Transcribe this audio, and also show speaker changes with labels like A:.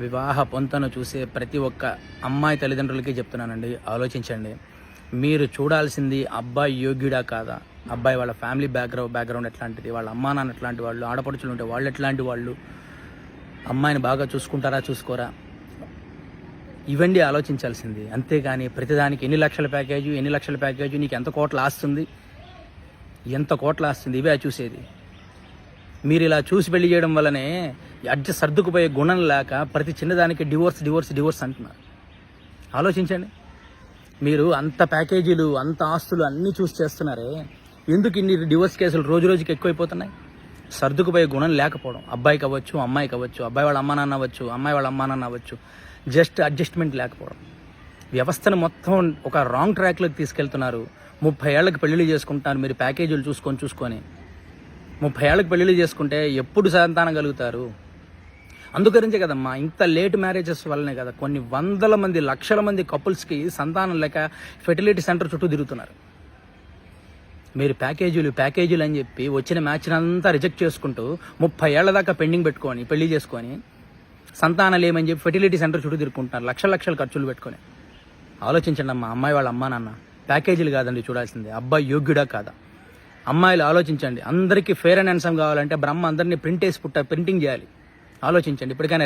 A: వివాహ పొంతను చూసే ప్రతి ఒక్క అమ్మాయి తల్లిదండ్రులకి చెప్తున్నానండి, ఆలోచించండి. మీరు చూడాల్సింది అబ్బాయి యోగ్యుడా కాదా, అబ్బాయి వాళ్ళ ఫ్యామిలీ బ్యాక్గ్రౌండ్ ఎట్లాంటిది, వాళ్ళ అమ్మా నాన్న ఎట్లాంటి వాళ్ళు, ఆడపడుచులు ఉంటే వాళ్ళు ఎట్లాంటి వాళ్ళు, అమ్మాయిని బాగా చూసుకుంటారా చూసుకోరా, ఇవండి ఆలోచించాల్సింది. అంతేగాని ప్రతిదానికి ఎన్ని లక్షల ప్యాకేజీ, నీకు ఎంత కోట్ల ఆస్తుంది, ఇవే చూసేది. మీరు ఇలా చూసి పెళ్లి చేయడం వల్లనే సర్దుకుపోయే గుణం లేక ప్రతి చిన్నదానికి డివోర్స్ అంటున్నారు. ఆలోచించండి. మీరు అంత ప్యాకేజీలు, అంత ఆస్తులు అన్నీ చూసి చేస్తున్నారే, ఎందుకు ఇన్ని డివోర్స్ కేసులు రోజుకి ఎక్కువైపోతున్నాయి? సర్దుకుపోయే గుణం లేకపోవడం. అబ్బాయికి అవ్వచ్చు, అమ్మాయికి అవ్వచ్చు, అబ్బాయి వాళ్ళ అమ్మా నాన్న అవ్వచ్చు, అమ్మాయి వాళ్ళ అమ్మా నాన్న అవ్వచ్చు, అడ్జస్ట్మెంట్ లేకపోవడం. వ్యవస్థను మొత్తం ఒక రాంగ్ ట్రాక్లోకి తీసుకెళ్తున్నారు. 30 ఏళ్ళకి పెళ్లిళ్ళు చేసుకుంటున్నారు మీరు ప్యాకేజీలు చూసుకొని. 30 ఏళ్ళకి పెళ్లిళ్ళు చేసుకుంటే ఎప్పుడు సంతానం కలుగుతారు? అందుకరించే కదమ్మా ఇంత లేట్ మ్యారేజెస్ వల్లనే కదా కొన్ని వందల మంది, లక్షల మంది కపుల్స్కి సంతానం లేక ఫెర్టిలిటీ సెంటర్ చుట్టూ తిరుగుతున్నారు. మీరు ప్యాకేజీలు అని చెప్పి వచ్చిన మ్యాచ్ని అంతా రిజెక్ట్ చేసుకుంటూ 30 ఏళ్ల దాకా పెండింగ్ పెట్టుకొని పెళ్లి చేసుకొని సంతానాలు ఏమని చెప్పి ఫెర్టిలిటీ సెంటర్ చుట్టూ తిరుగుకుంటున్నారు, లక్షల ఖర్చులు పెట్టుకొని. ఆలోచించండి అమ్మా, అమ్మాయి వాళ్ళ అమ్మా నాన్న. ప్యాకేజీలు కాదండి చూడాల్సింది, అబ్బాయి యోగ్యుడా కాదా. అమ్మాయిలు ఆలోచించండి. అందరికీ ఫేర్ అండ్ హ్యాండ్సమ్ కావాలంటే బ్రహ్మ అందరినీ ప్రింటింగ్ చేయాలి. ఆలోచించండి ఇప్పటికైనా.